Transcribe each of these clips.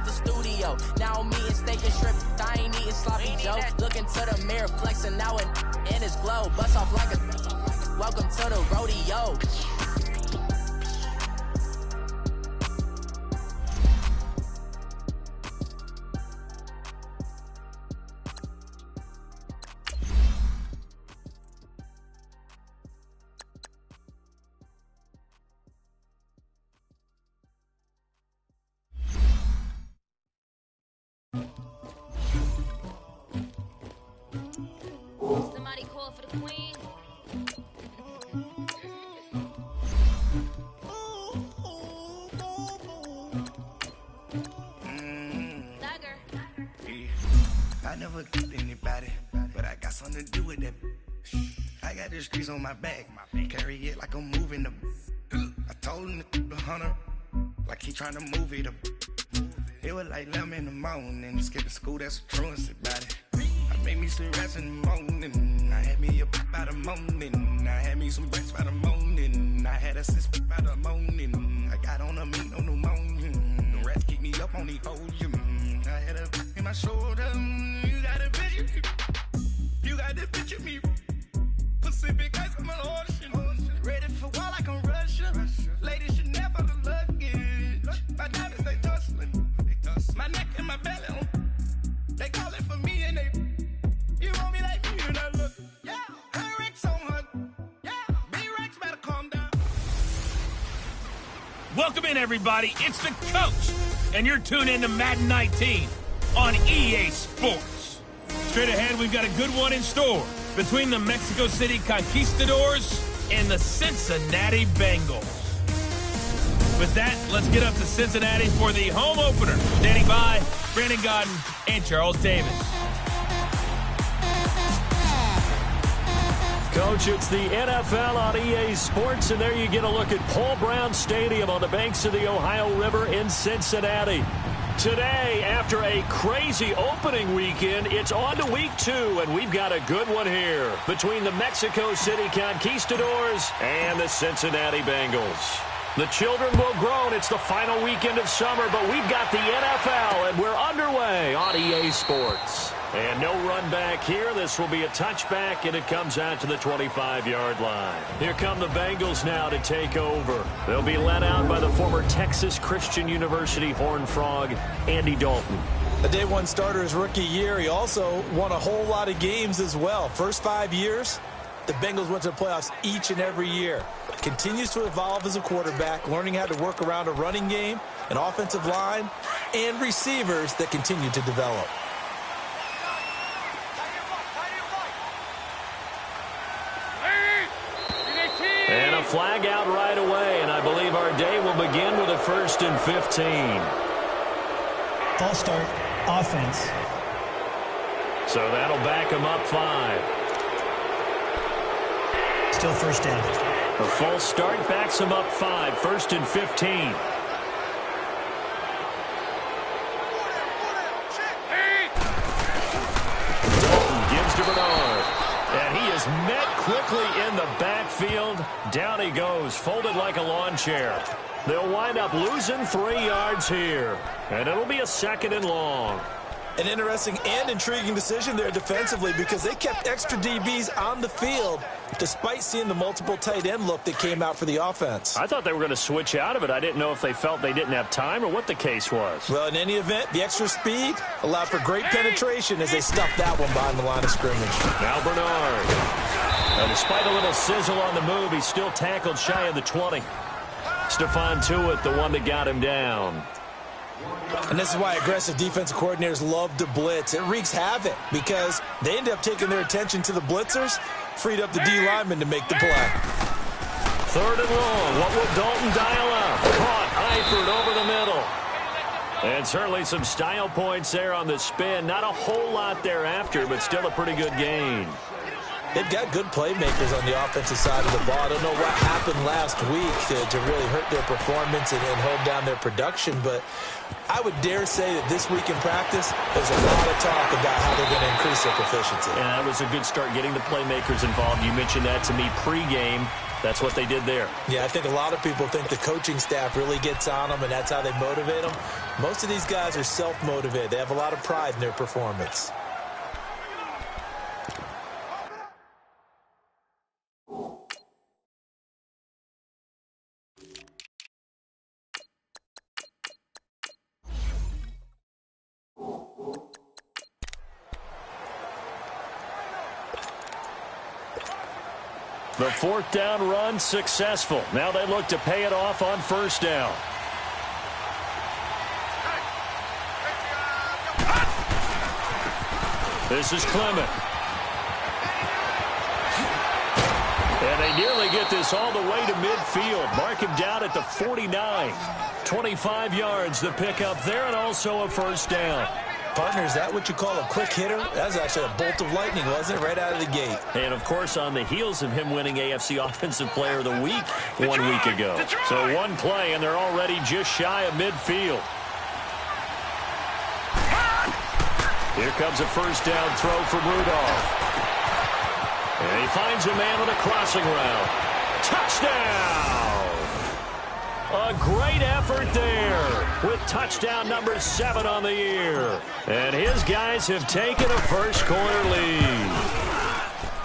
at the studio. Now I'm eating steak and shrimp, I ain't eating sloppy Joe. Looking to the mirror, flexing now in his glow. Bust off like a welcome to the rodeo. Somebody call for the queen. Dagger. I never killed anybody, but I got something to do with that. I got the streets on my back, carry it like I'm moving the. I told him the hunter, like he trying to move it up. It was like 11 in the morning, skipping school, that's a truancy about it. I made me some rest in the morning, I had me a by the morning, I had me some breaks by the morning, I had a sis by the morning, I got on a meat on the morning, the rats keep me up on the podium, I had a in my shoulder, you got a bitch of me, you got the bitch of me, Pacific ice on my ocean, ready for war like I'm Russia, ladies should never the luggage, my diamonds they tussling, my neck and my belly on, they call it for me and they, you want me like me and I look, yeah, her Rex on her, yeah, B-Rex better calm down. Welcome in, everybody. It's the coach, and you're tuned in to Madden 19 on EA Sports. Straight ahead, we've got a good one in store between the Mexico City Conquistadors and the Cincinnati Bengals. With that, let's get up to Cincinnati for the home opener. Standing by, Brandon Godden and Charles Davis. Coach, it's the NFL on EA Sports, and there you get a look at Paul Brown Stadium on the banks of the Ohio River in Cincinnati. Today, after a crazy opening weekend, it's on to week 2, and we've got a good one here between the Mexico City Conquistadors and the Cincinnati Bengals. The children will groan. It's the final weekend of summer, but we've got the NFL, and we're underway on EA Sports. And no run back here. This will be a touchback, and it comes out to the 25-yard line. Here come the Bengals now to take over. They'll be led out by the former Texas Christian University Horned Frog, Andy Dalton. The day one starter his rookie year. He also won a whole lot of games as well. First 5 years, the Bengals went to the playoffs each and every year. Continues to evolve as a quarterback, learning how to work around a running game, an offensive line, and receivers that continue to develop. And a flag out right away, and I believe our day will begin with a 1st and 15. False start, offense. So that'll back them up 5. Still first down. A false start backs them up 5, 1st and 15. Dalton gives to Bernard. And he is met quickly in the backfield. Down he goes, folded like a lawn chair. They'll wind up losing 3 yards here. And it'll be a 2nd and long. An interesting and intriguing decision there defensively because they kept extra DBs on the field despite seeing the multiple tight end look that came out for the offense. I thought they were going to switch out of it. I didn't know if they felt they didn't have time or what the case was. Well, in any event, the extra speed allowed for great penetration as they stuffed that one behind the line of scrimmage. Now Bernard. And despite a little sizzle on the move, he's still tackled shy of the 20. Stephon Tuitt, the one that got him down. And this is why aggressive defensive coordinators love to blitz. It wreaks havoc because they end up taking their attention to the blitzers, freed up the D lineman to make the play. 3rd and long. What will Dalton dial up? Caught Eifert over the middle. And certainly some style points there on the spin. Not a whole lot thereafter, but still a pretty good gain. They've got good playmakers on the offensive side of the ball. I don't know what happened last week to really hurt their performance and hold down their production, but I would dare say that this week in practice, there's a lot of talk about how they're going to increase their proficiency. And that was a good start getting the playmakers involved. You mentioned that to me pregame. That's what they did there. Yeah, I think a lot of people think the coaching staff really gets on them, and that's how they motivate them. Most of these guys are self-motivated. They have a lot of pride in their performance. The 4th down run successful. Now they look to pay it off on 1st down. This is Clement. And they nearly get this all the way to midfield. Mark him down at the 49. 25 yards the pickup there, and also a 1st down. Partner, is that what you call a quick hitter? That was actually a bolt of lightning, wasn't it? Right out of the gate. And, of course, on the heels of him winning AFC Offensive Player of the Week 1 week ago. So one play, and they're already just shy of midfield. Here comes a 1st down throw from Rudolph. And he finds a man with a crossing route. Touchdown! A great effort there with touchdown number 7 on the year. And his guys have taken a first-quarter lead.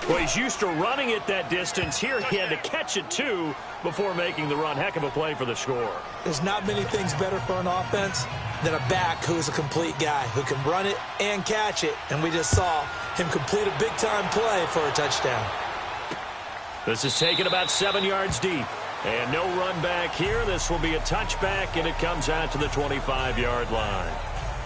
Well, he's used to running it that distance. Here he had to catch it, too, before making the run. Heck of a play for the score. There's not many things better for an offense than a back who is a complete guy who can run it and catch it. And we just saw him complete a big-time play for a touchdown. This is taken about 7 yards deep. And no run back here. This will be a touchback, and it comes out to the 25-yard line.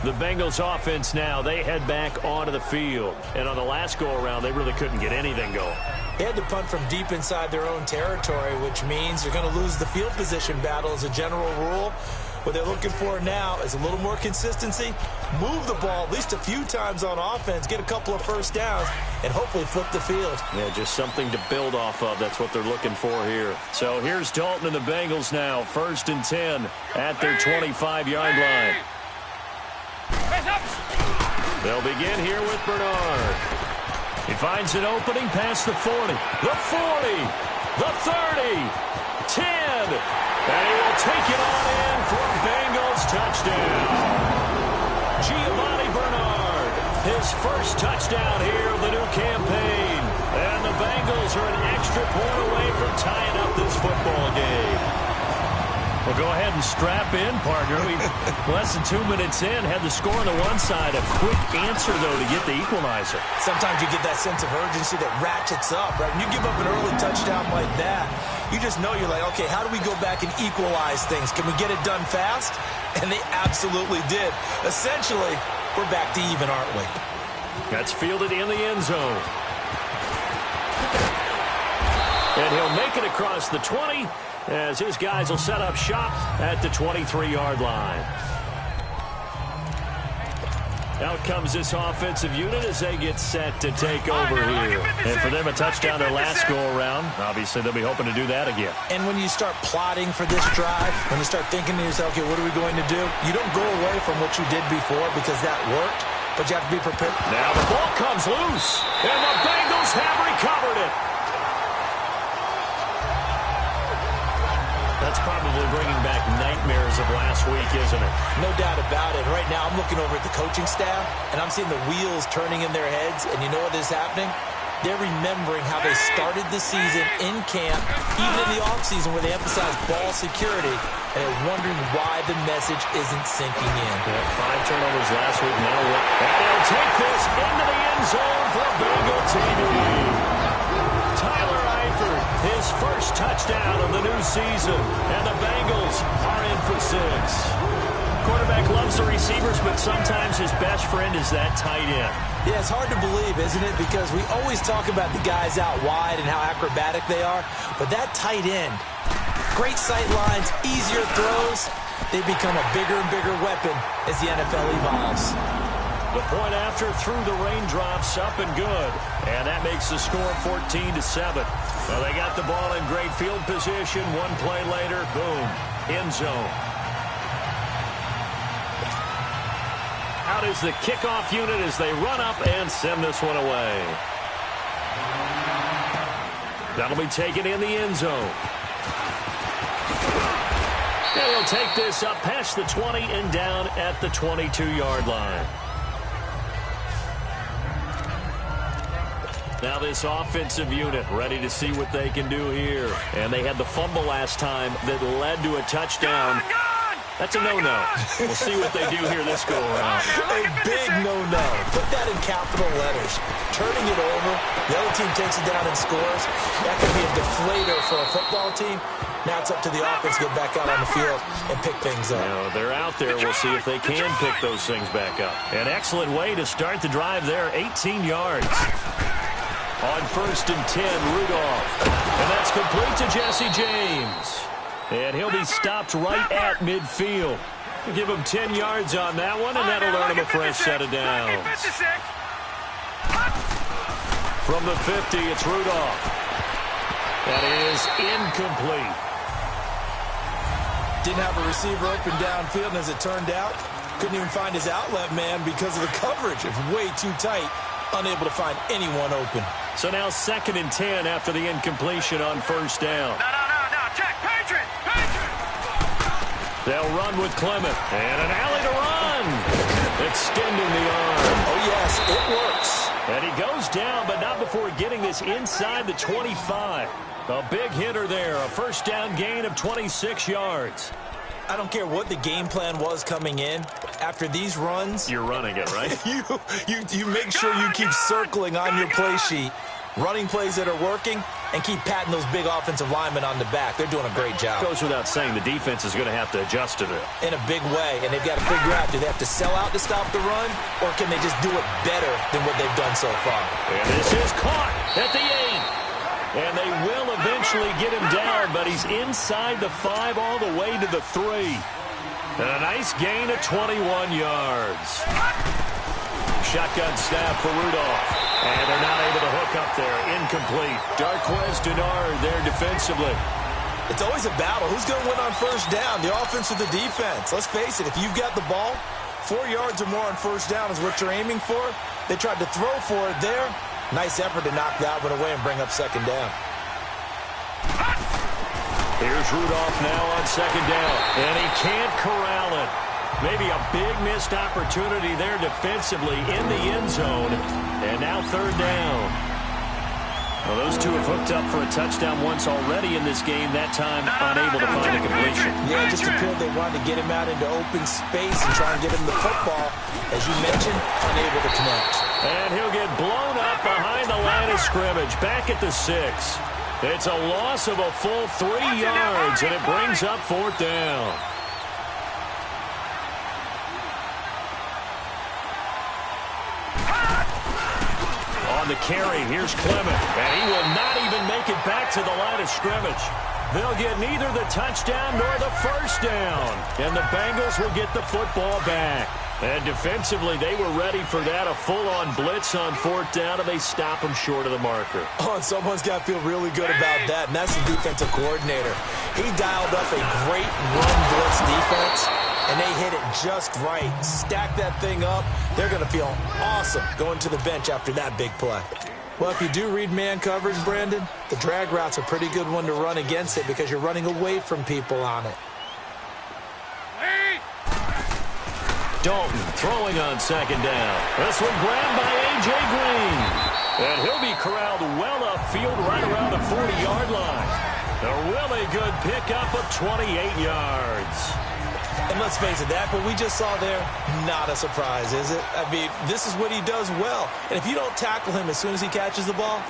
The Bengals offense now, they head back onto the field. And on the last go-around, they really couldn't get anything going. They had to punt from deep inside their own territory, which means you're going to lose the field position battle as a general rule. What they're looking for now is a little more consistency, move the ball at least a few times on offense, get a couple of 1st downs, and hopefully flip the field. Yeah, just something to build off of. That's what they're looking for here. So here's Dalton and the Bengals now, 1st and 10 at their 25-yard line. They'll begin here with Bernard. He finds an opening past the 40, the 40, the 30, 10. And he will take it on in for a Bengals touchdown. Giovanni Bernard, his first touchdown here of the new campaign. And the Bengals are an extra point away from tying up this football game. Well, go ahead and strap in, partner. We less than 2 minutes in, had the score on the one side. A quick answer, though, to get the equalizer. Sometimes you get that sense of urgency that ratchets up, right? When you give up an early touchdown like that, you just know you're like, okay, how do we go back and equalize things? Can we get it done fast? And they absolutely did. Essentially, we're back to even, aren't we? That's fielded in the end zone. And he'll make it across the 20 as his guys will set up shop at the 23-yard line. Out comes this offensive unit as they get set to take over here. And for them, a touchdown their last go-around. Obviously, they'll be hoping to do that again. And when you start plotting for this drive, when you start thinking to yourself, okay, what are we going to do? You don't go away from what you did before because that worked, but you have to be prepared. Now the ball comes loose, and the Bengals have recovered it. That's probably bringing back nightmares of last week, isn't it? No doubt about it. Right now, I'm looking over at the coaching staff, and I'm seeing the wheels turning in their heads. And you know what is happening? They're remembering how they started the season in camp, even in the offseason where they emphasized ball security, and they're wondering why the message isn't sinking in. Yeah, 5 turnovers last week. Now, and they'll take this into the end zone for Bengal TV. Tyler Eifert, his first touchdown of the new season, and the Bengals are in for 6. Quarterback loves the receivers, but sometimes his best friend is that tight end. Yeah, it's hard to believe, isn't it? Because we always talk about the guys out wide and how acrobatic they are, but that tight end, great sight lines, easier throws, they become a bigger and bigger weapon as the NFL evolves. The point after through the raindrops, up and good. And that makes the score 14-7. Well, they got the ball in great field position. One play later, boom, end zone. Out is the kickoff unit as they run up and send this one away. That'll be taken in the end zone. And he'll take this up past the 20 and down at the 22-yard line. Now this offensive unit ready to see what they can do here. And they had the fumble last time that led to a touchdown. That's a no-no. We'll see what they do here this go-around. A big no-no. Put that in capital letters. Turning it over, the other team takes it down and scores. That could be a deflator for a football team. Now it's up to the offense to get back out on the field and pick things up. They're out there. We'll see if they can pick those things back up. An excellent way to start the drive there, 18 yards. On 1st and 10, Rudolph. And that's complete to Jesse James. And he'll be stopped right at midfield. We'll give him 10 yards on that one, and that'll earn him a fresh set of downs. From the 50, it's Rudolph. That is incomplete. Didn't have a receiver open downfield, and as it turned out, couldn't even find his outlet man because of the coverage. It was way too tight. Unable to find anyone open. So now 2nd and 10 after the incompletion on 1st down. No. Check. Patriot. They'll run with Clement. And an alley to run. Extending the arm. Oh, yes, it works. And he goes down, but not before getting this inside the 25. A big hitter there. A 1st down gain of 26 yards. I don't care what the game plan was coming in. After these runs, you're running it, right? you make sure you keep circling on your play sheet, running plays that are working, and keep patting those big offensive linemen on the back. They're doing a great job. Goes without saying the defense is going to have to adjust to it. In a big way, and they've got to figure out, do they have to sell out to stop the run, or can they just do it better than what they've done so far? And this is caught at the 8. And they will eventually get him down, but he's inside the 5 all the way to the 3. And a nice gain of 21 yards. Shotgun snap for Rudolph. And they're not able to hook up there. Incomplete. Doc365Stoner's there defensively. It's always a battle. Who's going to win on 1st down, the offense or the defense? Let's face it, if you've got the ball, 4 yards or more on 1st down is what you're aiming for. They tried to throw for it there. Nice effort to knock that one away and bring up 2nd down. Here's Rudolph now on 2nd down. And he can't corral it. Maybe a big missed opportunity there defensively in the end zone. And now 3rd down. Well, those two have hooked up for a touchdown once already in this game. That time unable to find a completion. Yeah, it just appeared they wanted to get him out into open space and try and get him the football. As you mentioned, unable to connect. And he'll get blown up behind the line of scrimmage. Back at the 6. It's a loss of a full 3 yards, and it brings up 4th down. On the carry, here's Clement. And he will not even make it back to the line of scrimmage. They'll get neither the touchdown nor the 1st down. And the Bengals will get the football back. And defensively, they were ready for that. A full-on blitz on 4th down, and they stop him short of the marker. Oh, and someone's got to feel really good about that, and that's the defensive coordinator. He dialed up a great run blitz defense, and they hit it just right. Stack that thing up. They're going to feel awesome going to the bench after that big play. Well, if you do read man coverage, Brandon, the drag route's a pretty good one to run against it because you're running away from people on it. Dalton throwing on 2nd down. This one grabbed by A.J. Green. And he'll be corralled well upfield right around the 40-yard line. A really good pickup of 28 yards. And let's face it, that what we just saw there, not a surprise, is it? I mean, this is what he does well. And if you don't tackle him as soon as he catches the ball,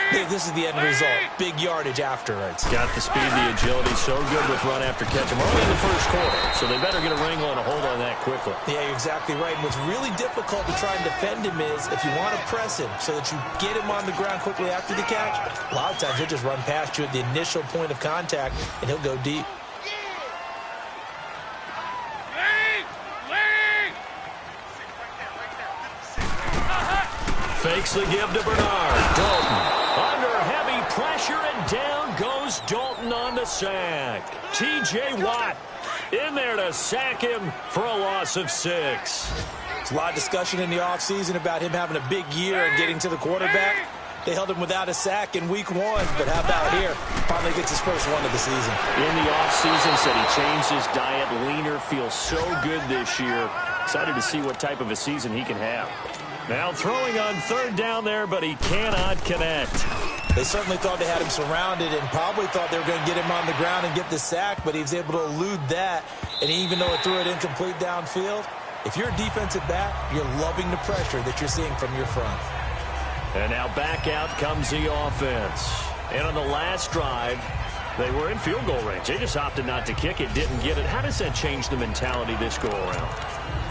this is the end result. Big yardage afterwards. Got the speed, the agility, so good with run after catch. We're only in the 1st quarter, so they better get a wrangle and a hold on that quickly. Yeah, you're exactly right. And what's really difficult to try and defend him is if you want to press him so that you get him on the ground quickly after the catch, a lot of times he'll just run past you at the initial point of contact, and he'll go deep. Fakes the give to Bernard. Dalton under heavy pressure, and down goes Dalton on the sack. T.J. Watt in there to sack him for a loss of 6. There's a lot of discussion in the offseason about him having a big year and getting to the quarterback. They held him without a sack in week 1, but how about here? Finally gets his first one of the season. In the offseason, said he changed his diet, leaner, feels so good this year. Excited to see what type of a season he can have. Now throwing on third down there, but he cannot connect. They certainly thought they had him surrounded and probably thought they were going to get him on the ground and get the sack, but he was able to elude that. And even though it threw it incomplete downfield, if you're a defensive back, you're loving the pressure that you're seeing from your front. And now back out comes the offense. And on the last drive, they were in field goal range. They just opted not to kick it, didn't get it. How does that change the mentality this go around?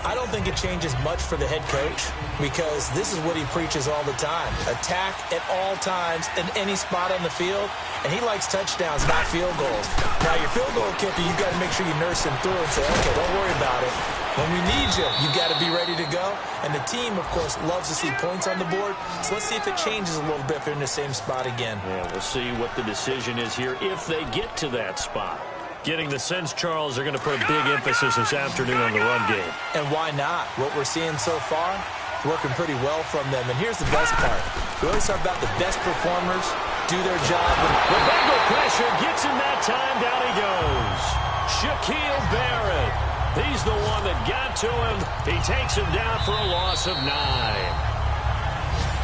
I don't think it changes much for the head coach because this is what he preaches all the time. Attack at all times in any spot on the field, and he likes touchdowns, not field goals. Now, your field goal kicker, you've got to make sure you nurse him through and say, okay, don't worry about it. When we need you, you've got to be ready to go. And the team, of course, loves to see points on the board. So let's see if it changes a little bit if they're in the same spot again. Yeah, we'll see what the decision is here if they get to that spot. Getting the sense, Charles, they're going to put a big emphasis this afternoon on the run game. And why not? What we're seeing so far, working pretty well from them. And here's the best part. We always talk about the best performers do their job. The Bengal pressure gets him that time. Down he goes. Shaquille Barrett. He's the one that got to him. He takes him down for a loss of 9.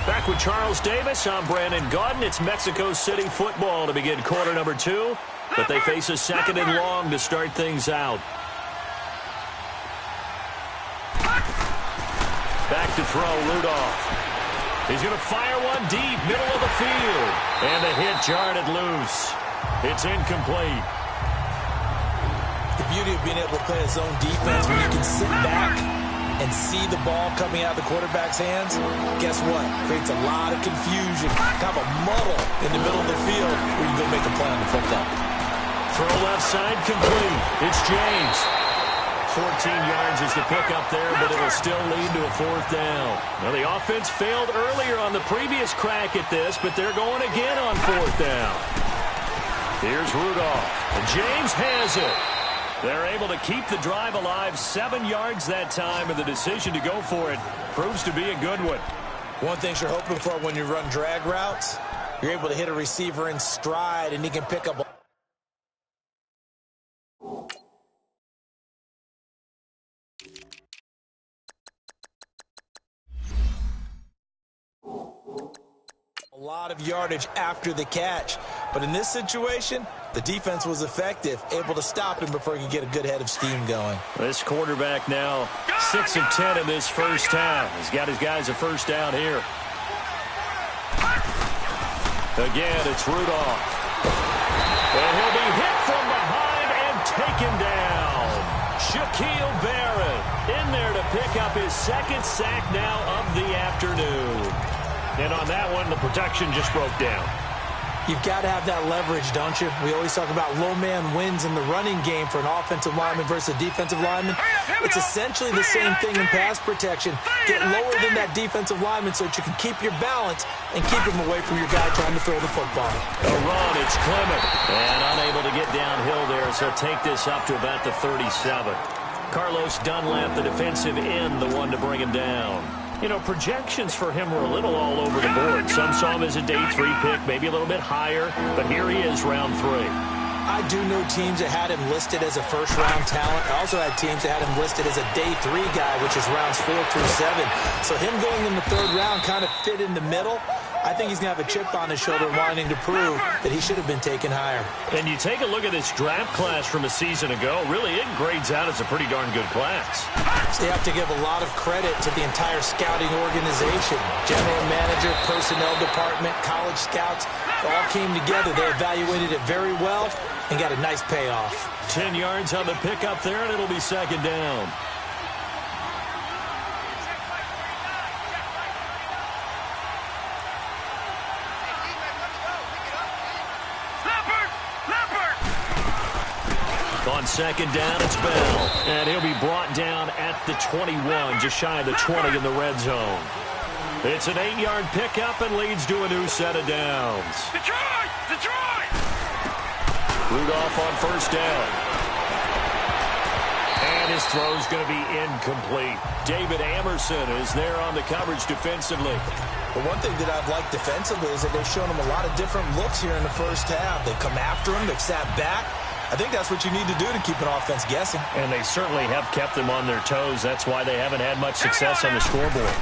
Back with Charles Davis, I'm Brandon Gaudin. It's Mexico City football to begin quarter number 2. But they face a second and long to start things out. Back to throw, Rudolph. He's going to fire one deep, middle of the field. And the hit jarred it loose. It's incomplete. The beauty of being able to play a zone defense when you can sit back and see the ball coming out of the quarterback's hands, guess what? Creates a lot of confusion, kind of a muddle in the middle of the field where you can go make a play on the football. Throw left side complete. It's James. 14 yards is the pickup there, but it'll still lead to a 4th down. Now, the offense failed earlier on the previous crack at this, but they're going again on 4th down. Here's Rudolph. And James has it. They're able to keep the drive alive, 7 yards that time, and the decision to go for it proves to be a good one. One thing you're hoping for when you run drag routes, you're able to hit a receiver in stride, and he can pick up a lot of yardage after the catch. But in this situation, the defense was effective, able to stop him before he could get a good head of steam going. This quarterback now 6 of 10 in this first half. He's got his guys a first down here. Again, it's Rudolph. And he'll be hit from behind and taken down. Shaquille Barrett in there to pick up his 2nd sack now of the afternoon. And on that one, the protection just broke down. You've got to have that leverage, don't you? We always talk about low man wins in the running game for an offensive lineman versus a defensive lineman. It's essentially the same thing in pass protection. Get lower than that defensive lineman so that you can keep your balance and keep him away from your guy trying to throw the football. A run, it's Clement. And unable to get downhill there, so take this up to about the 37. Carlos Dunlap, the defensive end, the one to bring him down. You know, projections for him were a little all over the board. Some saw him as a day 3 pick, maybe a little bit higher, but here he is, round 3. I do know teams that had him listed as a first-round talent. I also had teams that had him listed as a day 3 guy, which is rounds 4 through 7. So him going in the 3rd round kind of fit in the middle. I think he's going to have a chip on his shoulder wanting to prove that he should have been taken higher. And you take a look at this draft class from a season ago, really it grades out as a pretty darn good class. So you have to give a lot of credit to the entire scouting organization. General manager, personnel department, college scouts, all came together. They evaluated it very well and got a nice payoff. 10 yards on the pickup there, and it'll be 2nd down. On 2nd down, it's Bell. And he'll be brought down at the 21, just shy of the 20 in the red zone. It's an 8-yard pickup and leads to a new set of downs. Detroit! Detroit! Rudolph on 1st down. And This throw is going to be incomplete. David Amerson is there on the coverage defensively. But one thing that I've liked defensively is that they've shown him a lot of different looks here in the first half. They've come after him. They've sat back. I think that's what you need to do to keep an offense guessing. And they certainly have kept them on their toes. That's why they haven't had much success on the scoreboard.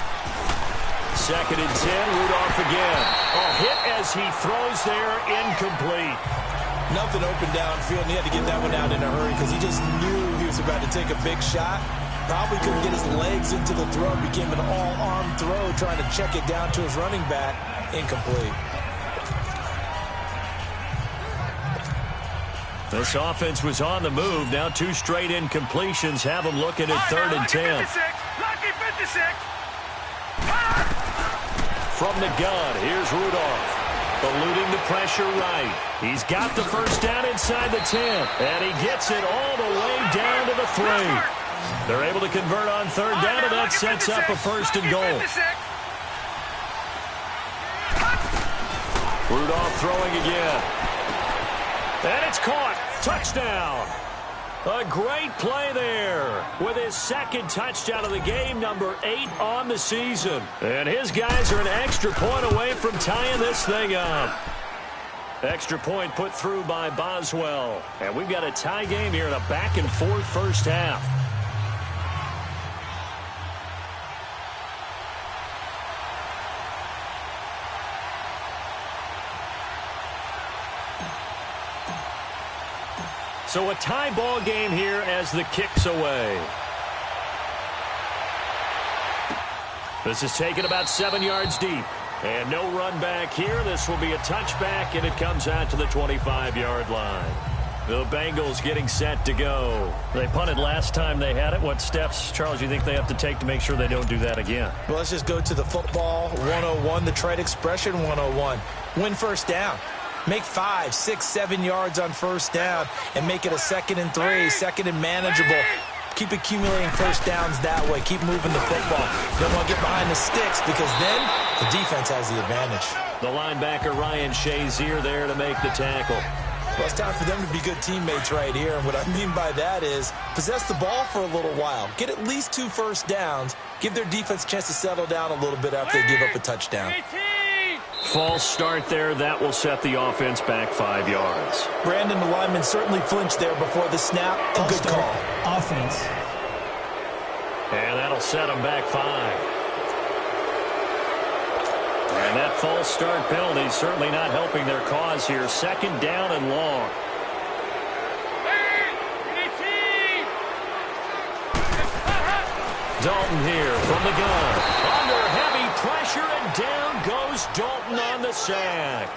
2nd and 10, Rudolph again. A hit as he throws there, incomplete. Nothing open downfield, and he had to get that one out in a hurry because he just knew he was about to take a big shot. Probably couldn't get his legs into the throw. Became an all-arm throw, trying to check it down to his running back. Incomplete. This offense was on the move. Now 2 straight incompletions have them looking at 3rd and 10. Lucky 56. From the gun, here's Rudolph. Eluding the pressure right. He's got the first down inside the 10. And he gets it all the way down to the 3. They're able to convert on 3rd down, and that sets up a 1st and goal. Rudolph throwing again. And it's caught. Touchdown. A great play there with his 2nd touchdown of the game, number 8 on the season. And his guys are an extra point away from tying this thing up. Extra point put through by Boswell. And we've got a tie game here in a back-and-forth first half. So a tie ball game here as the kick's away. This is taken about 7 yards deep. And no run back here. This will be a touchback, and it comes out to the 25-yard line. The Bengals getting set to go. They punted last time they had it. What steps, Charles, you think they have to take to make sure they don't do that again? Well, let's just go to the football 101, the trade expression 101. Win first down. Make 5, 6, 7 yards on first down and make it a 2nd and 3, 2nd and manageable. Keep accumulating first downs that way. Keep moving the football. You don't want to get behind the sticks because then the defense has the advantage. The linebacker Ryan Shazier there to make the tackle. Well, it's time for them to be good teammates right here. And what I mean by that is possess the ball for a little while. Get at least 2 first downs. Give their defense a chance to settle down a little bit after they give up a touchdown. False start there. That will set the offense back 5 yards. Brandon, the lineman certainly flinched there before the snap. A good call. Offense. And that'll set them back 5. And that false start penalty certainly not helping their cause here. 2nd down and long. Dalton here from the gun. Under heavy pressure, and down goes Dalton on the sack.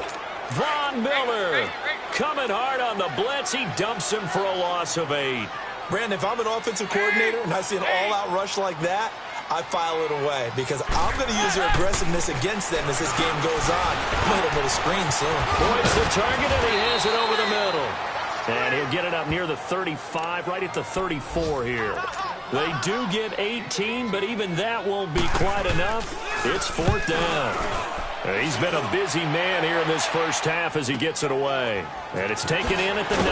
Von Miller coming hard on the blitz. He dumps him for a loss of 8. Brandon, if I'm an offensive coordinator and I see an all-out rush like that, I file it away because I'm going to use their aggressiveness against them as this game goes on. I'm going to hit him with a screen soon. Points the target, and he has it over the middle. And he'll get it up near the 35, right at the 34 here. They do get 18, but even that won't be quite enough. It's 4th down. He's been a busy man here in this first half as he gets it away. And it's taken in at the 9.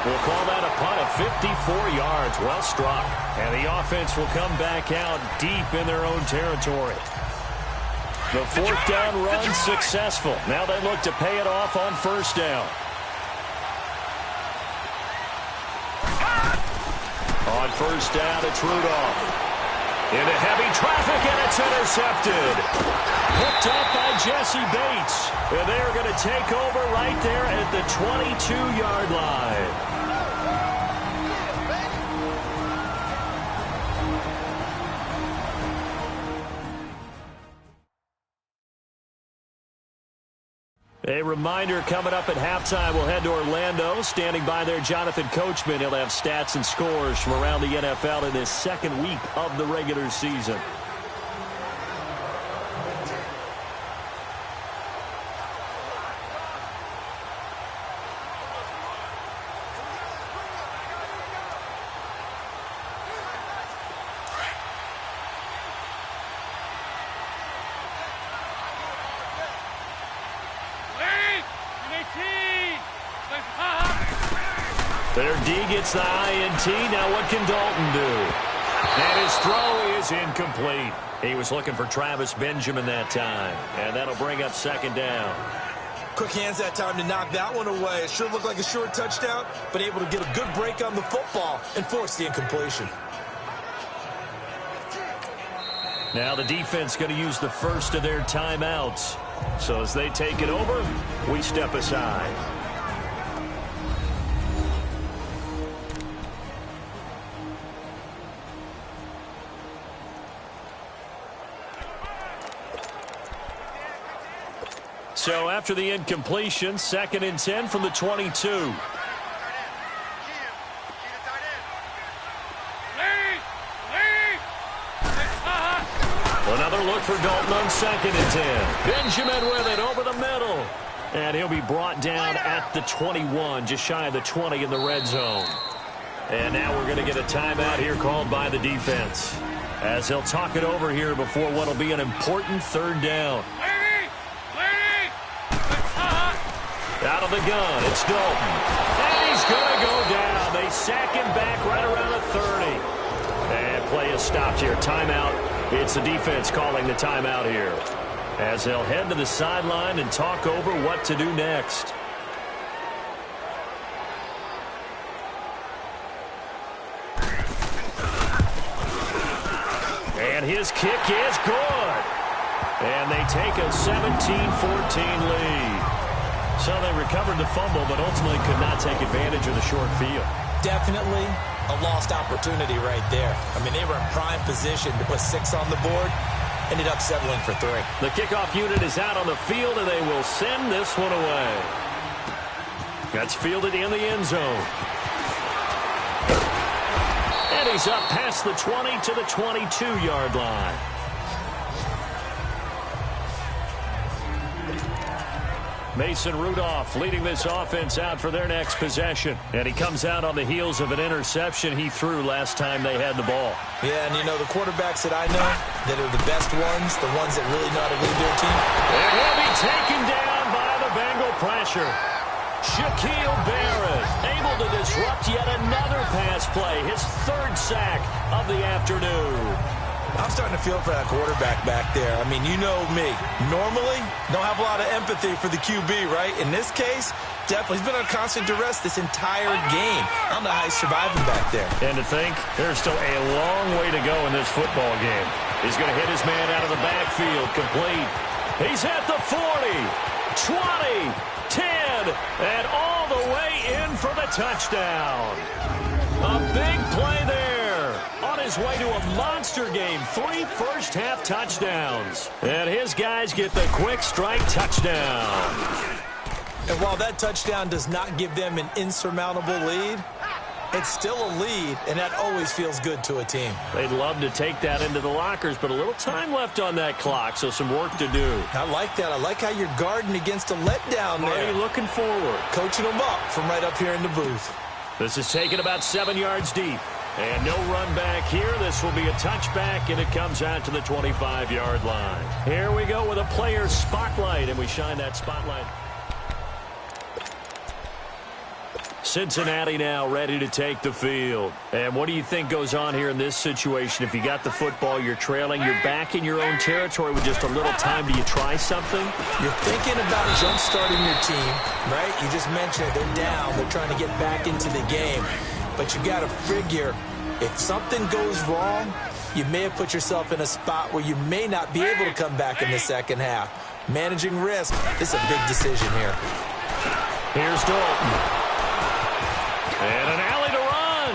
We'll call that a punt of 54 yards. Well struck. And the offense will come back out deep in their own territory. The 4th down run successful. Now they look to pay it off on first down. On first down, it's Rudolph. Into heavy traffic, and it's intercepted. Picked up by Jesse Bates. And they're going to take over right there at the 22-yard line. A reminder, coming up at halftime, we'll head to Orlando. Standing by there, Jonathan Coachman. He'll have stats and scores from around the NFL in this 2nd week of the regular season. Their D gets the INT. Now what can Dalton do? And his throw is incomplete. He was looking for Travis Benjamin that time. And that'll bring up second down. Quick hands that time to knock that one away. It sure looked like a short touchdown, but able to get a good break on the football and force the incompletion. Now the defense going to use the first of their timeouts. So as they take it over, we step aside. So after the incompletion, 2nd and 10 from the 22. Another look for Dalton on 2nd and 10. Benjamin with it over the middle. And he'll be brought down at the 21, just shy of the 20 in the red zone. And now we're going to get a timeout here called by the defense, as he'll talk it over here before what will be an important 3rd down. Out of the gun, it's Dalton. And he's going to go down. They sack him back right around the 30. And play is stopped here. Timeout. It's the defense calling the timeout here, as they'll head to the sideline and talk over what to do next. And his kick is good. And they take a 17-14 lead. So they recovered the fumble, but ultimately could not take advantage of the short field. Definitely a lost opportunity right there. I mean, they were in prime position to put 6 on the board. Ended up settling for 3. The kickoff unit is out on the field, and they will send this one away. That's fielded in the end zone. And he's up past the 20 to the 22-yard line. Mason Rudolph leading this offense out for their next possession. And he comes out on the heels of an interception he threw last time they had the ball. Yeah, and you know, the quarterbacks that I know that are the best ones, the ones that really know how to lead their team. And he'll be taken down by the Bengal pressure. Shaquille Barrett able to disrupt yet another pass play. His 3rd sack of the afternoon. I'm starting to feel for that quarterback back there. I mean, you know me. Normally, don't have a lot of empathy for the QB, right? In this case, definitely. He's been under constant duress this entire game. I don't know how he's surviving back there. And to think, there's still a long way to go in this football game. He's going to hit his man out of the backfield, complete. He's at the 40, 20, 10, and all the way in for the touchdown. A big play there. On his way to a monster game, 3 first-half touchdowns. And his guys get the quick strike touchdown. And while that touchdown does not give them an insurmountable lead, it's still a lead, and that always feels good to a team. They'd love to take that into the lockers, but a little time left on that clock, so some work to do. I like that. I like how you're guarding against a letdown there. Are you looking forward? Coaching them up from right up here in the booth. This is taken about 7 yards deep. And no run back here. This will be a touchback, and it comes out to the 25-yard line. Here we go with a player's spotlight, and we shine that spotlight. Cincinnati now ready to take the field. And what do you think goes on here in this situation? If you got the football, you're trailing, you're back in your own territory with just a little time. Do you try something? You're thinking about jump-starting your team, right? You just mentioned it. They're down. They're trying to get back into the game. But you got to figure, if something goes wrong, you may have put yourself in a spot where you may not be able to come back in the second half. Managing risk, this is a big decision here. Here's Dalton. And an alley to run.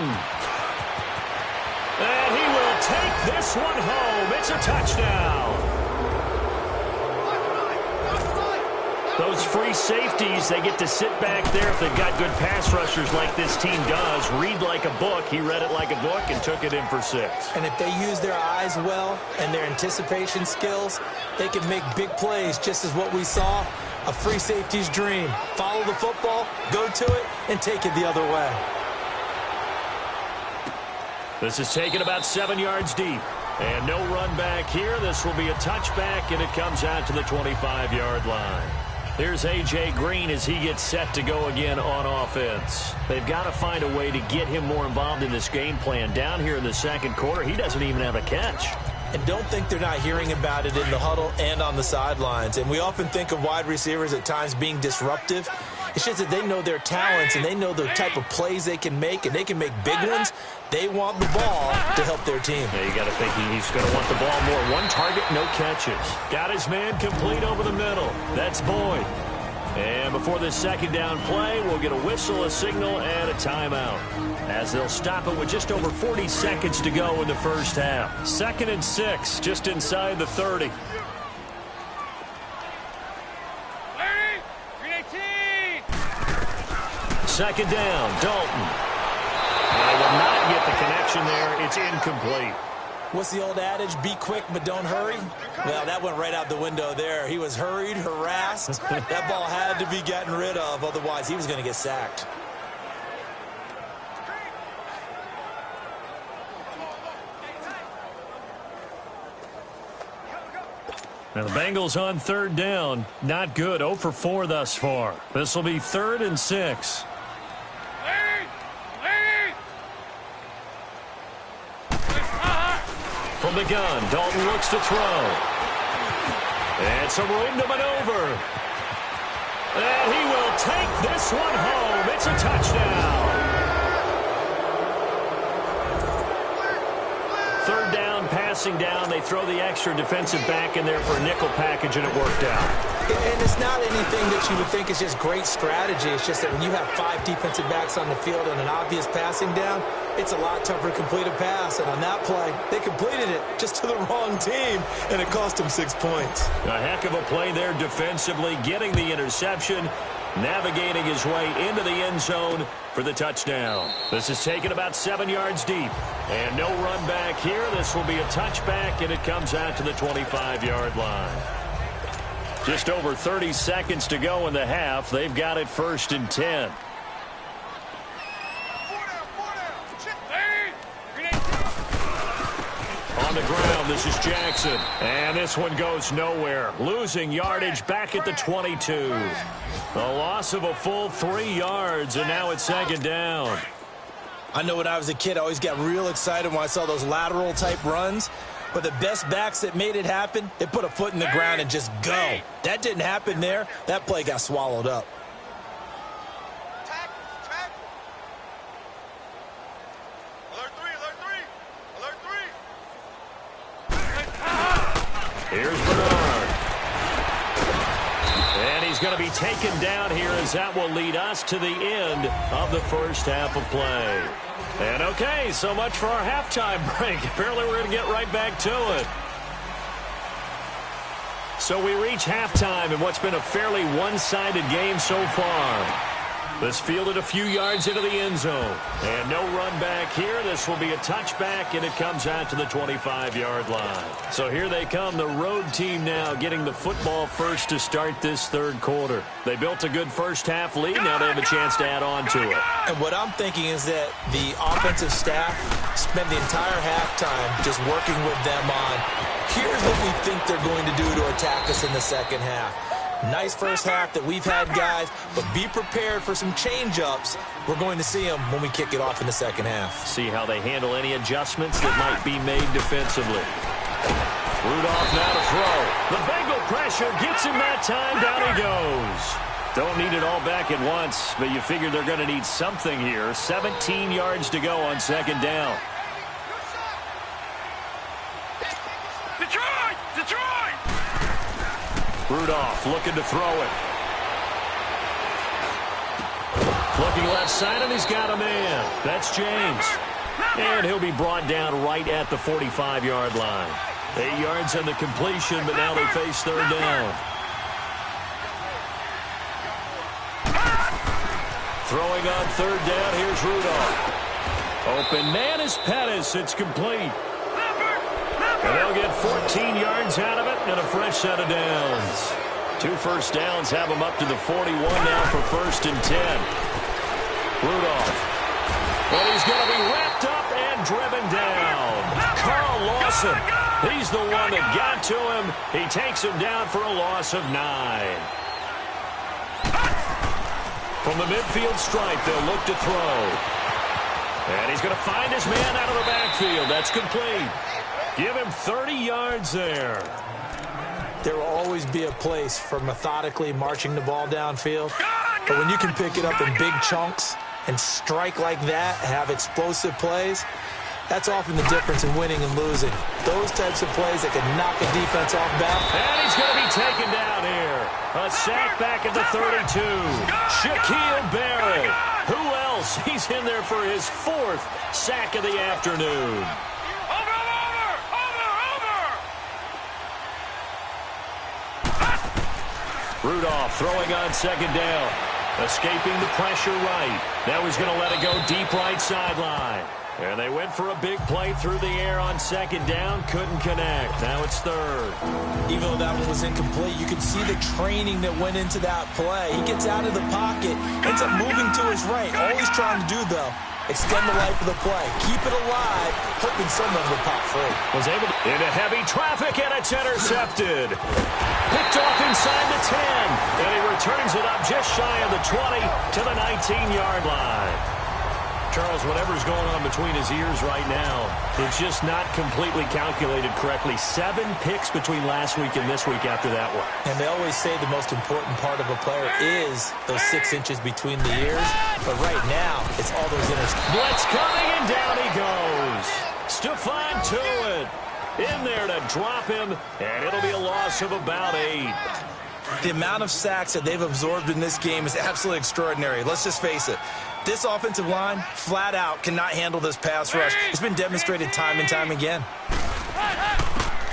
And he will take this one home. It's a touchdown. Those free safeties, they get to sit back there if they've got good pass rushers like this team does. Read like a book. He read it like a book and took it in for 6. And if they use their eyes well and their anticipation skills, they can make big plays, just as what we saw. A free safety's dream. Follow the football, go to it, and take it the other way. This is taken about 7 yards deep. And no run back here. This will be a touchback, and it comes out to the 25-yard line. Here's A.J. Green as he gets set to go again on offense. They've got to find a way to get him more involved in this game plan. Down here in the second quarter, he doesn't even have a catch. And don't think they're not hearing about it in the huddle and on the sidelines. And we often think of wide receivers at times being disruptive. It's just that they know their talents and they know the type of plays they can make, and they can make big ones. They want the ball to help their team. Yeah, you got to think he's going to want the ball more. One target, no catches. Got his man complete over the middle. That's Boyd. And before this second down play, we'll get a whistle, a signal, and a timeout, as they'll stop it with just over 40 seconds to go in the first half. 2nd and 6, just inside the 30. Second down, Dalton. They will not get the connection there. It's incomplete. What's the old adage? Be quick, but don't hurry. Well, that went right out the window there. He was hurried, harassed. That ball had to be gotten rid of. Otherwise, he was going to get sacked. Now the Bengals on 3rd down. Not good. 0 for 4 thus far. This will be 3rd and 6. From the gun, Dalton looks to throw. And some room to maneuver. And he will take this one home. It's a touchdown. 3rd down, passing down. They throw the extra defensive back in there for a nickel package, and it worked out. And it's not anything that you would think is just great strategy. It's just that when you have 5 defensive backs on the field and an obvious passing down, it's a lot tougher to complete a pass. And on that play, they completed it just to the wrong team, and it cost them 6 points. A heck of a play there defensively, getting the interception, navigating his way into the end zone for the touchdown. This is taken about 7 yards deep. And no run back here. This will be a touchback, and it comes out to the 25-yard line. Just over 30 seconds to go in the half. They've got it 1st and 10. On the ground, this is Jackson. And this one goes nowhere. Losing yardage back at the 22. A loss of a full 3 yards, and now it's 2nd down. I know when I was a kid, I always got real excited when I saw those lateral-type runs. But the best backs that made it happen, they put a foot in the ground and just go. That didn't happen there. That play got swallowed up. Here's Bernard. And he's going to be taken down here, as that will lead us to the end of the first half of play. And okay, so much for our halftime break. Apparently we're going to get right back to it. So we reach halftime in what's been a fairly one-sided game so far. This fielded a few yards into the end zone. And no run back here. This will be a touchback, and it comes out to the 25-yard line. So here they come, the road team now getting the football first to start this 3rd quarter. They built a good first half lead. Now they have a chance to add on to it. And what I'm thinking is that the offensive staff spent the entire halftime just working with them on, here's what we think they're going to do to attack us in the second half. Nice first half that we've had, guys, but be prepared for some change-ups. We're going to see them when we kick it off in the second half. See how they handle any adjustments that might be made defensively. Rudolph now to throw. The Bengal pressure gets him that time. Down he goes. Don't need it all back at once, but you figure they're going to need something here. 17 yards to go on 2nd down. Detroit! Detroit! Rudolph looking to throw it. Looking left side, and he's got a man. That's James. And he'll be brought down right at the 45-yard line. 8 yards on the completion, but now they face 3rd down. Throwing on 3rd down, here's Rudolph. Open man is Pettis. It's complete. And they'll get 14 yards out of it and a fresh set of downs. 2 first downs have them up to the 41 now for 1st and 10. Rudolph. But he's going to be wrapped up and driven down. Carl Lawson. He's the one that got to him. He takes him down for a loss of 9. From the midfield stripe, they'll look to throw. And he's going to find his man out of the backfield. That's complete. Give him 30 yards there. There will always be a place for methodically marching the ball downfield. But when you can pick it up in big chunks and strike like that, have explosive plays, that's often the difference in winning and losing. Those types of plays that can knock a defense off balance. And he's going to be taken down here. A sack back at the 32. Shaquille Barrett. Who else? He's in there for his 4th sack of the afternoon. Rudolph throwing on 2nd down. Escaping the pressure right. Now he's going to let it go deep right sideline. And they went for a big play through the air on 2nd down. Couldn't connect. Now it's 3rd. Even though that one was incomplete, you can see the training that went into that play. He gets out of the pocket, ends up moving to his right. All he's trying to do, though, extend the life of the play. Keep it alive, hoping someone will pop free. Was able to into heavy traffic, and it's intercepted. Picked off inside the 10, and he returns it up just shy of the 20 to the 19-yard line. Charles, whatever's going on between his ears right now, it's just not completely calculated correctly. 7 picks between last week and this week after that one. And they always say the most important part of a player is those 6 inches between the ears. But right now, it's all those interceptions. Blitz coming, and down he goes. Stephon Tuitt in there to drop him, and it'll be a loss of about 8. The amount of sacks that they've absorbed in this game is absolutely extraordinary. Let's just face it. This offensive line, flat out, cannot handle this pass rush. It's been demonstrated time and time again.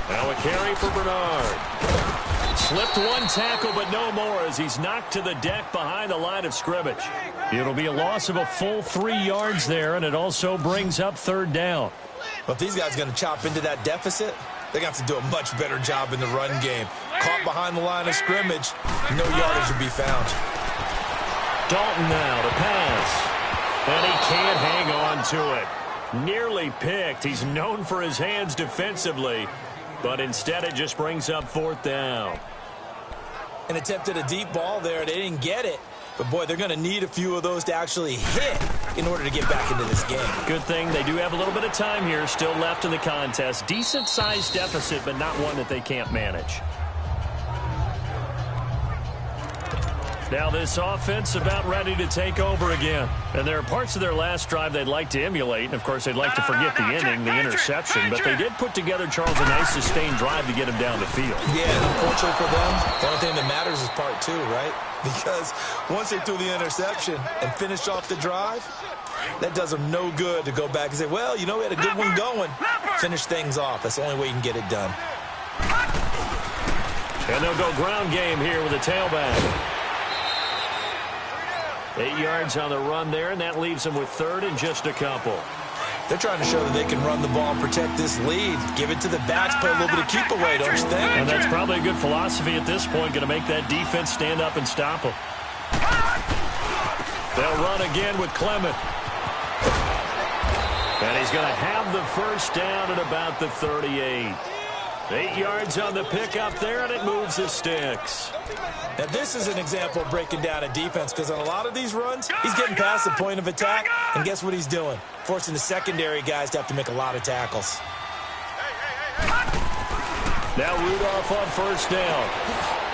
Now a carry for Bernard. Slipped 1 tackle, but no more as he's knocked to the deck behind the line of scrimmage. It'll be a loss of a full 3 yards there, and it also brings up 3rd down. But if these guys are going to chop into that deficit, they're going to have to do a much better job in the run game. Caught behind the line of scrimmage, no yardage will be found. Dalton now to pass. And he can't hang on to it. Nearly picked. He's known for his hands defensively, but instead it just brings up 4th down. And attempted a deep ball there. They didn't get it. But, boy, they're going to need a few of those to actually hit in order to get back into this game. Good thing they do have a little bit of time here still left in the contest. Decent-sized deficit, but not one that they can't manage. Now this offense about ready to take over again. And there are parts of their last drive they'd like to emulate. And, of course, they'd like to forget the ending, the interception. But they did put together, Charles, a nice sustained drive to get him down the field. Yeah, and unfortunately for them, the only thing that matters is part 2, right? Because once they threw the interception and finished off the drive, that does them no good to go back and say, well, you know, we had a good one going. Finish things off. That's the only way you can get it done. And they'll go ground game here with a tailback. 8 yards on the run there, and that leaves them with 3rd and just a couple. They're trying to show that they can run the ball and protect this lead. Give it to the backs, play a little bit of keep away, don't you think? And that's probably a good philosophy at this point, going to make that defense stand up and stop them. They'll run again with Clement. And he's going to have the 1st down at about the 38. 8 yards on the pickup there, and it moves the sticks. Now, this is an example of breaking down a defense, because on a lot of these runs, he's getting past the point of attack, and guess what he's doing? Forcing the secondary guys to have to make a lot of tackles. Now Rudolph on 1st down.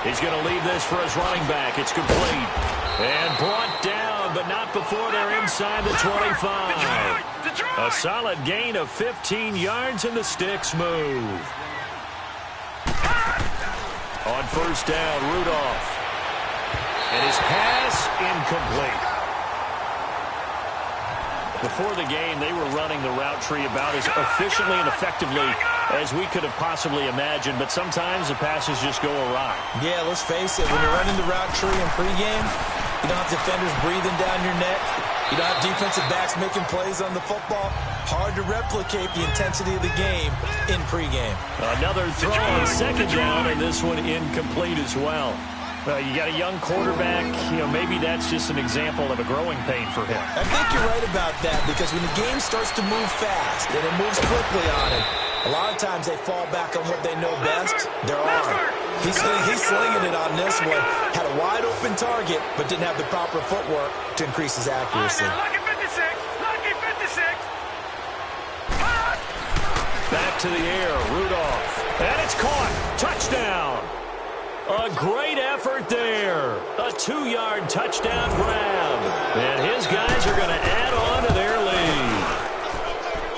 He's going to leave this for his running back. It's complete. And brought down, but not before they're inside the 25. A solid gain of 15 yards, and the sticks move. On 1st down, Rudolph. And his pass incomplete. Before the game, they were running the route tree about as efficiently and effectively as we could have possibly imagined, but sometimes the passes just go awry. Yeah, let's face it, when you're running the route tree in pregame, you don't have defenders breathing down your neck. You don't have defensive backs making plays on the football. Hard to replicate the intensity of the game in pregame. Another throw on 2nd down, and this one incomplete as well. You got a young quarterback. You know, maybe that's just an example of a growing pain for him. I think you're right about that, because when the game starts to move fast and it moves quickly on him, a A lot of times they fall back on what they know best, their arm. He's slinging it on this one. Had a wide open target, but didn't have the proper footwork to increase his accuracy. Lucky 56. Lucky 56. Back to the air, Rudolph. And it's caught. Touchdown. A great effort there. A 2-yard touchdown grab. And his guys are going to add on to their lead.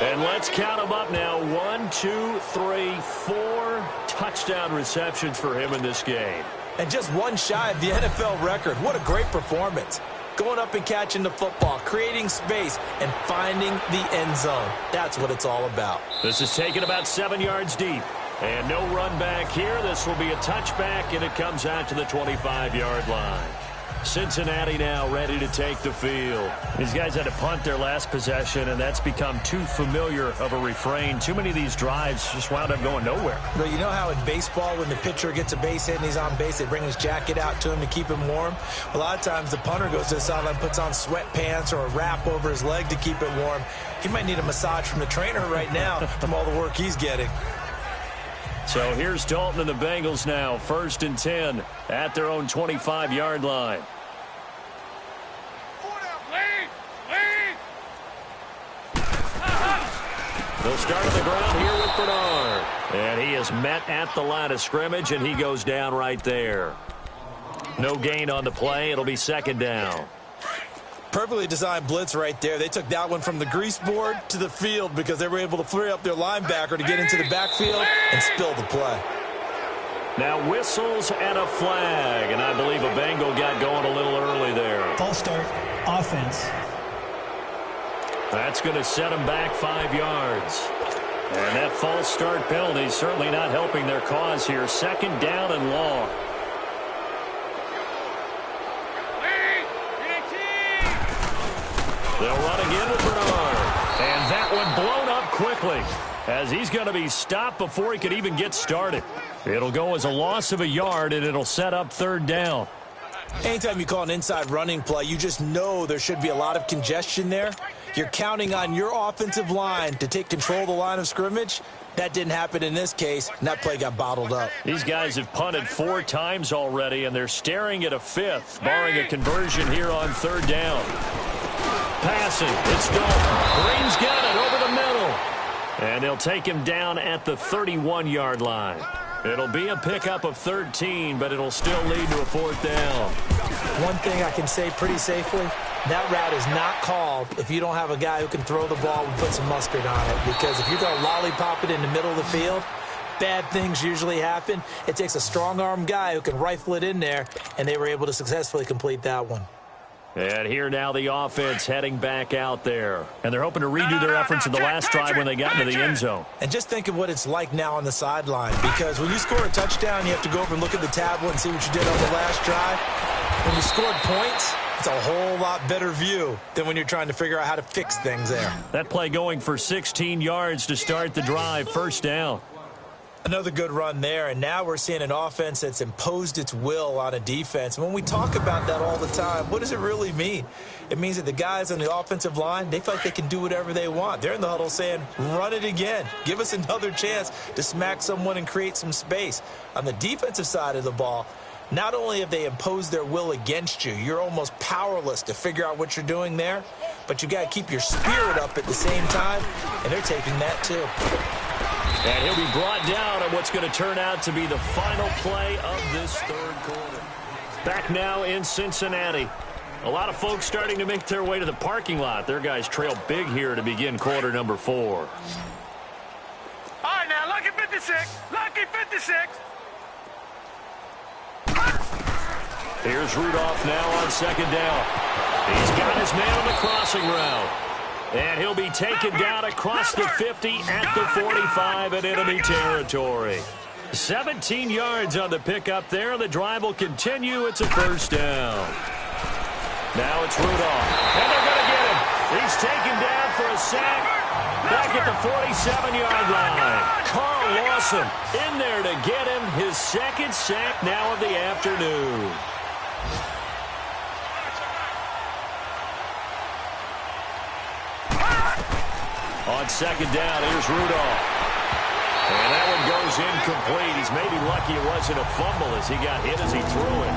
And let's count them up now. 1, 2, 3, 4 touchdown receptions for him in this game. And just one shy of the NFL record. What a great performance. Going up and catching the football, creating space, and finding the end zone. That's what it's all about. This is taken about 7 yards deep. And no run back here. This will be a touchback, and it comes out to the 25-yard line. Cincinnati now ready to take the field. These guys had to punt their last possession, and that's become too familiar of a refrain. Too many of these drives just wound up going nowhere. Well, you know how in baseball, when the pitcher gets a base hit and he's on base, they bring his jacket out to him to keep him warm? A lot of times the punter goes to the sideline, puts on sweatpants or a wrap over his leg to keep it warm. He might need a massage from the trainer right now from all the work he's getting. So here's Dalton and the Bengals now, 1st and 10 at their own 25-yard line. They'll start on the ground here with Bernard. And he is met at the line of scrimmage, and he goes down right there. No gain on the play. It'll be 2nd down. Perfectly designed blitz right there. They took that one from the grease board to the field because they were able to free up their linebacker to get into the backfield and spill the play. Now whistles and a flag, and I believe a Bengal got going a little early there. False start, offense. That's going to set them back 5 yards. And that false start penalty is certainly not helping their cause here. 2nd down and long. They'll run again with Bernard. And that one blown up quickly as he's going to be stopped before he could even get started. It'll go as a loss of a yard, and it'll set up 3rd down. Anytime you call an inside running play, you just know there should be a lot of congestion there. You're counting on your offensive line to take control of the line of scrimmage. That didn't happen in this case, and that play got bottled up. These guys have punted 4 times already, and they're staring at a 5th, barring a conversion here on 3rd down. Passing, it's Dalton. Green's got it over the middle. And they'll take him down at the 31-yard line. It'll be a pickup of 13, but it'll still lead to a 4th down. One thing I can say pretty safely, that route is not called if you don't have a guy who can throw the ball and put some mustard on it. Because if you're going to lollipop it in the middle of the field, bad things usually happen. It takes a strong-arm guy who can rifle it in there, and they were able to successfully complete that one. And here now the offense heading back out there. And they're hoping to redo their efforts in the last drive when they got into the end zone. And just think of what it's like now on the sideline. Because when you score a touchdown, you have to go over and look at the tablet and see what you did on the last drive. When you scored points, it's a whole lot better view than when you're trying to figure out how to fix things there. That play going for 16 yards to start the drive, 1st down. Another good run there, and now we're seeing an offense that's imposed its will on a defense. When we talk about that all the time, what does it really mean? It means that the guys on the offensive line, they feel like they can do whatever they want. They're in the huddle saying, run it again. Give us another chance to smack someone and create some space. On the defensive side of the ball, not only have they imposed their will against you, you're almost powerless to figure out what you're doing there, but you got to keep your spirit up at the same time, and they're taking that too. And he'll be brought down on what's going to turn out to be the final play of this 3rd quarter. Back now in Cincinnati. A lot of folks starting to make their way to the parking lot. Their guys trail big here to begin quarter number 4. All right, now, lucky 56. Lucky 56. Here's Rudolph now on 2nd down. He's got his man on the crossing route. And he'll be taken down across the 50 at the 45 in enemy territory. 17 yards on the pickup there. The drive will continue. It's a 1st down. Now it's Rudolph. And they're going to get him. He's taken down for a sack back at the 47-yard line. Carl Lawson in there to get him his 2nd sack now of the afternoon. On 2nd down, here's Rudolph. incomplete. He's maybe lucky it wasn't a fumble as he got hit as he threw it.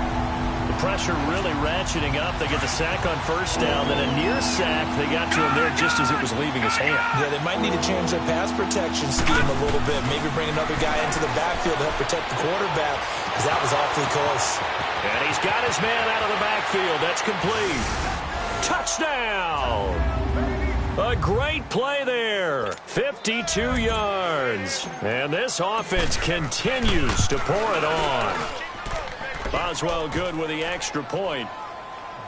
The pressure really ratcheting up. They get the sack on first down, then a near sack. They got to him there just as it was leaving his hand. Yeah, they might need to change their pass protection scheme a little bit. Maybe bring another guy into the backfield to help protect the quarterback, because that was awfully close. And he's got his man out of the backfield. That's complete. Touchdown! A great play there. 52 yards. And this offense continues to pour it on. Boswell good with the extra point.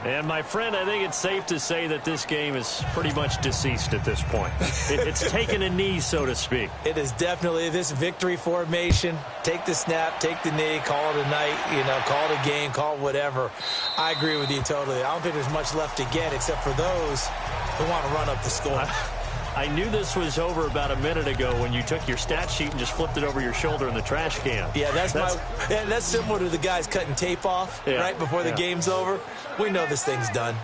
And, my friend, I think it's safe to say that this game is pretty much deceased at this point. It's taken a knee, so to speak. It is definitely this victory formation. Take the snap, take the knee, call it a night, call it a game, call it whatever. I agree with you totally. I don't think there's much left to get except for those who want to run up the score. I knew this was over about a minute ago when you took your stat sheet and just flipped it over your shoulder in the trash can. Yeah, that's similar to the guys cutting tape off right before the game's over. We know this thing's done.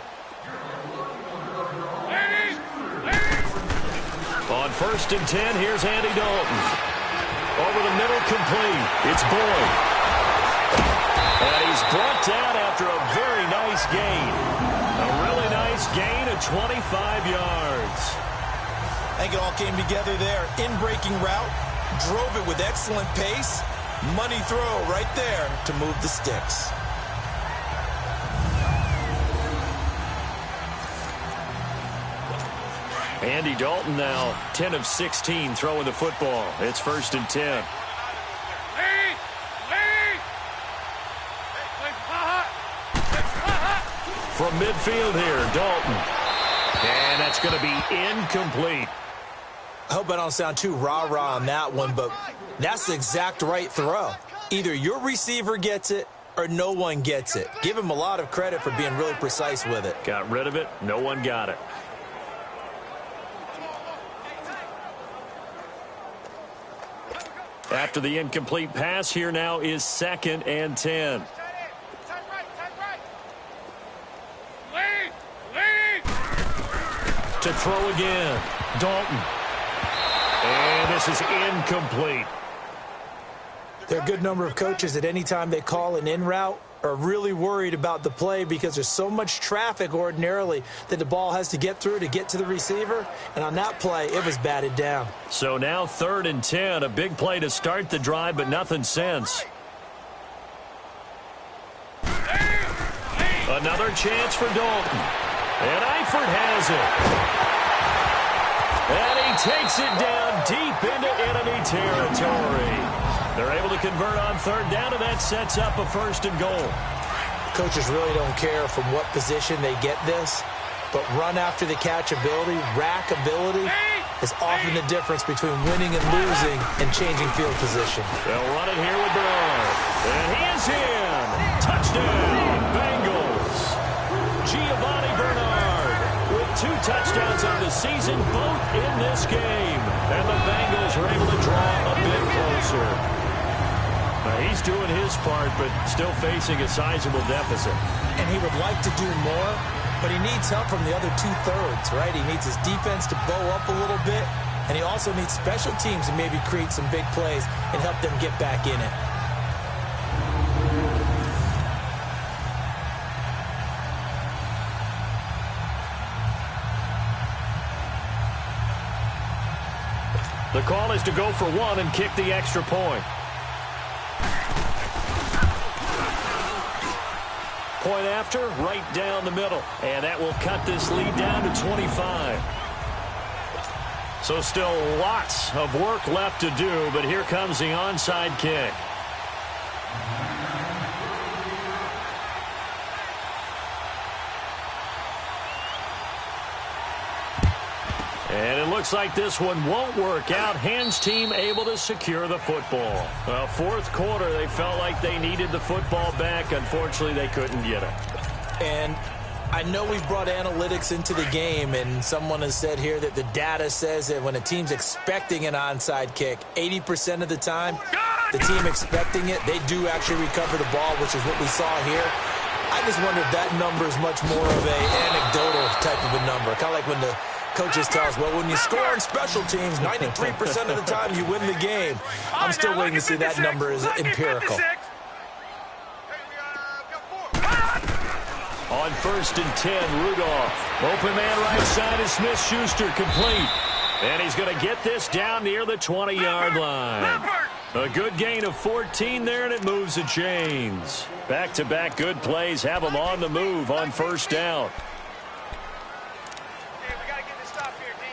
On 1st and 10, here's Andy Dalton. Over the middle, complete. It's Boyd. And he's brought down after a very nice gain. A really nice gain of 25 yards. I think it all came together there. In-breaking route, drove it with excellent pace. Money throw right there to move the sticks. Andy Dalton now 10 of 16 throwing the football. It's 1st and 10. From midfield here, Dalton. And that's going to be incomplete. I hope I don't sound too rah-rah on that one, but that's the exact right throw. Either your receiver gets it or no one gets it. Give him a lot of credit for being really precise with it. Got rid of it. No one got it. After the incomplete pass, here now is 2nd and 10. To throw again, Dalton. And this is incomplete. There are a good number of coaches that any time they call an in route are really worried about the play because there's so much traffic ordinarily that the ball has to get through to get to the receiver. And on that play, it was batted down. So now 3rd and 10, a big play to start the drive, but nothing since. Another chance for Dalton. And Eifert has it. And he takes it down deep into enemy territory. They're able to convert on 3rd down, and that sets up a 1st and goal. Coaches really don't care from what position they get this, but run after the catch ability, rack ability, is often the difference between winning and losing and changing field position. They'll run it here with Bernard. And he is in. Touchdown, Bengals. Giovanni Bernard with 2 touchdowns on the season, both in this game. And the Bengals are able to draw a bit closer. He's doing his part, but still facing a sizable deficit. And he would like to do more, but he needs help from the other 2/3, right? He needs his defense to bow up a little bit, and he also needs special teams to maybe create some big plays and help them get back in it. The call is to go for 1 and kick the extra point. Point after, right down the middle. And that will cut this lead down to 25. So still lots of work left to do, but here comes the onside kick. And it looks like this one won't work out. Hands team able to secure the football. Well, 4th quarter, they felt like they needed the football back. Unfortunately, they couldn't get it. And I know we've brought analytics into the game, and someone has said here that the data says that when a team's expecting an onside kick, 80% of the time, the team expecting it, they do actually recover the ball, which is what we saw here. I just wonder if that number is much more of a anecdotal type of a number, kind of like when the coaches tell us, well, when you score on special teams, 93% of the time you win the game. I'm still waiting to see that number is empirical. On 1st and 10, Rudolph. Open man right side is Smith-Schuster, complete. And he's going to get this down near the 20-yard line. A good gain of 14 there, and it moves the chains. Back-to-back good plays have them on the move on 1st down. Hey, we got to get this stop here, D.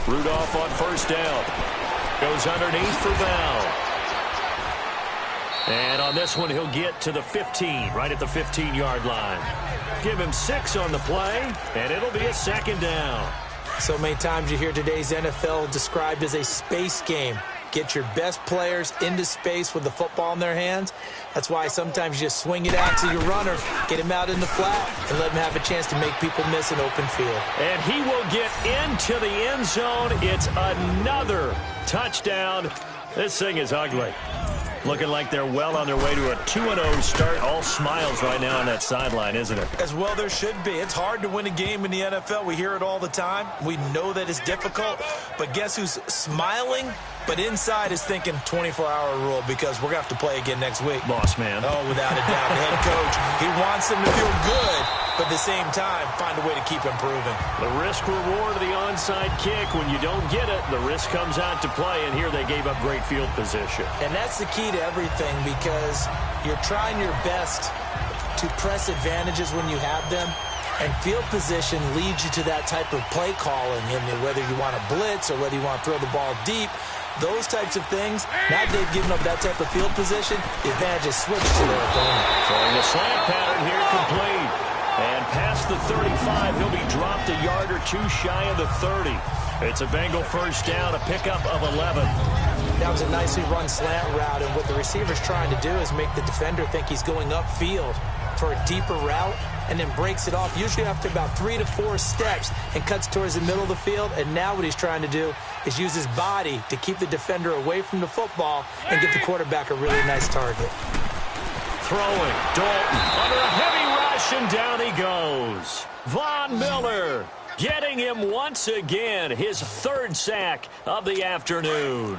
Rudolph on 1st down. Goes underneath for Bell. And on this one, he'll get to the 15, right at the 15-yard line. Give him 6 on the play, and it'll be a 2nd down. So many times you hear today's NFL described as a space game. Get your best players into space with the football in their hands. That's why sometimes you just swing it out to your runner, get him out in the flat, and let him have a chance to make people miss an open field. And he will get into the end zone. It's another touchdown. This thing is ugly. Looking like they're well on their way to a 2-0 start. All smiles right now on that sideline, isn't it? As well there should be. It's hard to win a game in the NFL. We hear it all the time. We know that it's difficult. But guess who's smiling? But inside is thinking 24-hour rule because we're going to have to play again next week. Boss man. Oh, without a doubt. The head coach, he wants them to feel good, but at the same time, find a way to keep improving. The risk-reward of the onside kick. When you don't get it, the risk comes out to play, and here they gave up great field position. And that's the key to everything because you're trying your best to press advantages when you have them, and field position leads you to that type of play calling, and whether you want to blitz or whether you want to throw the ball deep, those types of things. Now they've given up that type of field position, the advantage is switched to their opponent. Throwing the slant pattern here, complete. And past the 35, he'll be dropped a yard or two shy of the 30. It's a Bengal 1st down, a pickup of 11. That was a nicely run slant route, and what the receiver's trying to do is make the defender think he's going upfield for a deeper route, and then breaks it off, usually after about 3 to 4 steps, and cuts towards the middle of the field. And now what he's trying to do is use his body to keep the defender away from the football and give the quarterback a really nice target. Throwing, Dalton under a heavy rush, and down he goes. Von Miller getting him once again, his 3rd sack of the afternoon.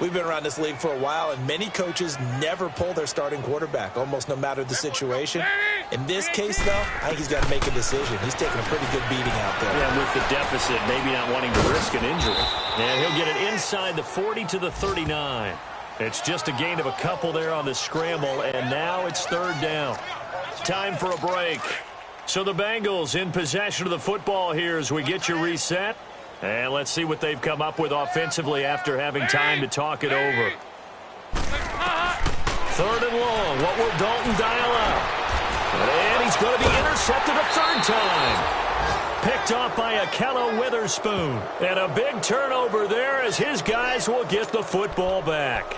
We've been around this league for a while, and many coaches never pull their starting quarterback, almost no matter the situation. In this case, though, I think he's got to make a decision. He's taking a pretty good beating out there. Yeah, with the deficit, maybe not wanting to risk an injury. And he'll get it inside the 40 to the 39. It's just a gain of a couple there on the scramble, and now it's 3rd down. Time for a break. So the Bengals in possession of the football here as we get you reset. And let's see what they've come up with offensively after having time to talk it over. 3rd and long. What will Dalton dial up? And he's going to be intercepted a 3rd time. Picked off by Akello Witherspoon. And a big turnover there as his guys will get the football back.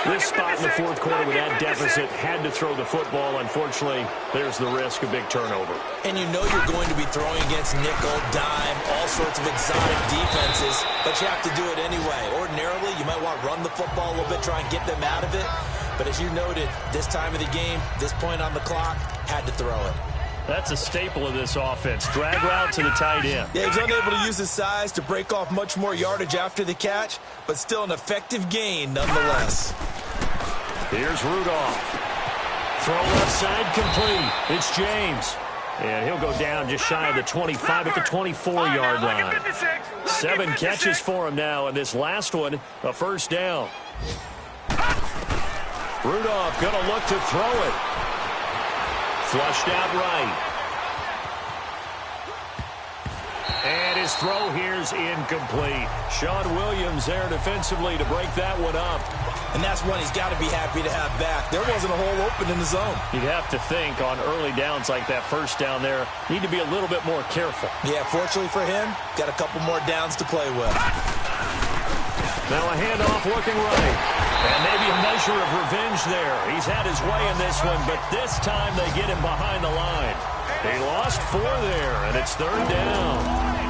This spot in the 4th quarter with that deficit had to throw the football. Unfortunately, there's the risk of big turnover. And you know you're going to be throwing against nickel, dime, all sorts of exotic defenses, but you have to do it anyway. Ordinarily, you might want to run the football a little bit, try and get them out of it. But as you noted, this time of the game, this point on the clock, had to throw it. That's a staple of this offense. Drag route to the tight end. Yeah, he's unable to use his size to break off much more yardage after the catch, but still an effective gain nonetheless. Here's Rudolph. Throw left side complete. It's James. And he'll go down just shy of the 25 at the 24-yard line. 7 catches for him now, and this last one, a 1st down. Rudolph going to look to throw it. Flushed out right. And his throw here's incomplete. Sean Williams there defensively to break that one up. And that's one he's got to be happy to have back. There wasn't a hole open in the zone. You'd have to think on early downs like that 1st down there, need to be a little bit more careful. Yeah, fortunately for him, got a couple more downs to play with. Now a handoff looking right. And maybe a measure of revenge there. He's had his way in this one, but this time they get him behind the line. He lost 4 there, and it's 3rd down.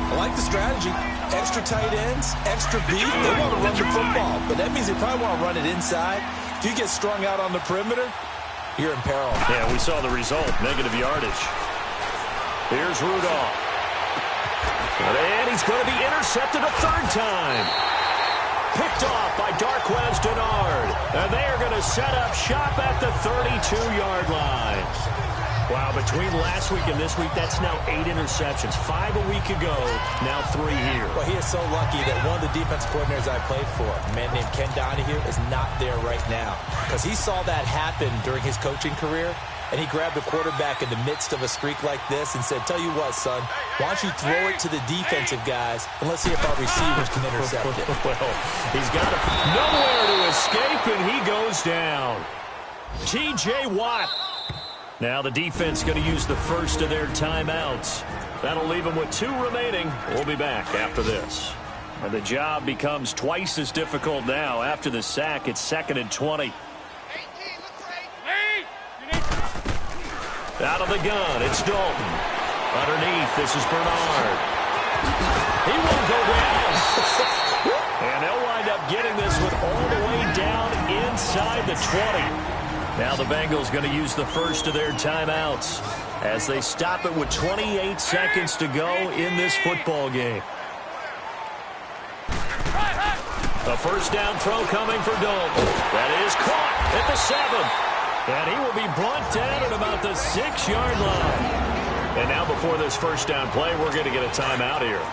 I like the strategy. Extra tight ends, extra beef. They want to run the football, but that means they probably want to run it inside. If you get strung out on the perimeter, you're in peril. Yeah, we saw the result, negative yardage. Here's Rudolph. And he's going to be intercepted a third time. Picked off by Doc365Stoner's. And they are going to set up shop at the 32-yard line. Wow, between last week and this week, that's now 8 interceptions. 5 a week ago, now 3 here. Well, he is so lucky that one of the defense coordinators I played for, a man named Ken Donahue, is not there right now. Because he saw that happen during his coaching career, and he grabbed the quarterback in the midst of a streak like this and said, tell you what, son, why don't you throw it to the defensive guys, and let's see if our receivers can intercept it. Well, he's got nowhere to escape, and he goes down. T.J. Watt. Now the defense going to use the first of their timeouts. That'll leave them with 2 remaining. We'll be back after this. And the job becomes twice as difficult now. After the sack, it's 2nd and 20. Out of the gun, it's Dalton. Underneath, this is Bernard. He won't go down. And they'll wind up getting this one all the way down inside the 20. Now the Bengals going to use the first of their timeouts as they stop it with 28 seconds to go in this football game. A first down throw coming for Dalton. That is caught at the 7. And he will be brought down at about the 6-yard line. And now before this first down play, we're going to get a timeout here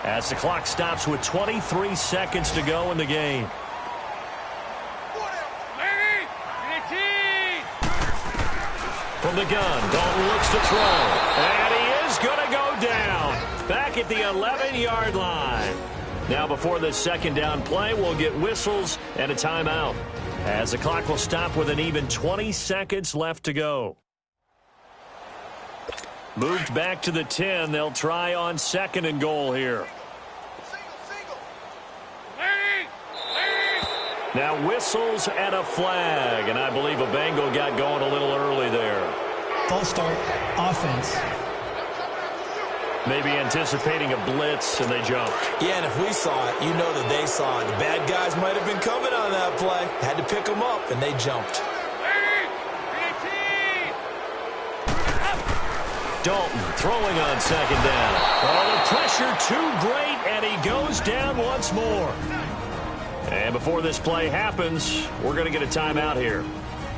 as the clock stops with 23 seconds to go in the game. From the gun, Dalton looks to throw. And he is going to go down. Back at the 11-yard line. Now before this second down play, we'll get whistles and a timeout, as the clock will stop with an even 20 seconds left to go. Moved back to the 10. They'll try on 2nd and goal here. Now whistles and a flag, and I believe a Bengal got going a little early there. False start, offense. Maybe anticipating a blitz, and they jumped. Yeah, and if we saw it, you know that they saw it. The bad guys might have been coming on that play. Had to pick them up, and they jumped. Dalton throwing on 2nd down. Oh, the pressure too great, and he goes down once more. And before this play happens, we're going to get a timeout here.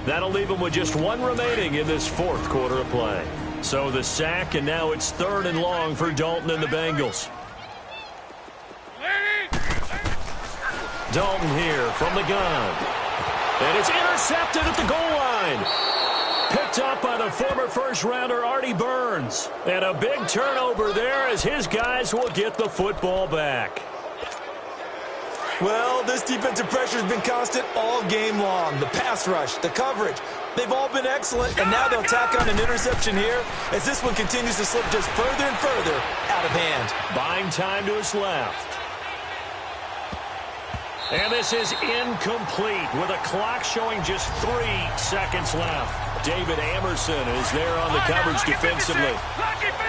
That'll leave them with just 1 remaining in this 4th quarter of play. So the sack, and now it's 3rd and long for Dalton and the Bengals. Dalton here from the gun. And it's intercepted at the goal line. Picked up by the former first-rounder Artie Burns. And a big turnover there as his guys will get the football back. Well, this defensive pressure has been constant all game long. The pass rush, the coverage, they've all been excellent, and now they'll tack on an interception here as this one continues to slip just further and further out of hand. Buying time to his left. And this is incomplete with a clock showing just 3 seconds left. David Amerson is there on the coverage defensively.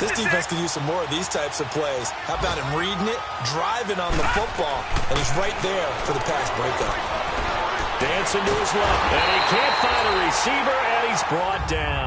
This defense could use some more of these types of plays. How about him reading it, driving on the football, and he's right there for the pass breakup. Dancing to his left, and he can't find a receiver, and he's brought down.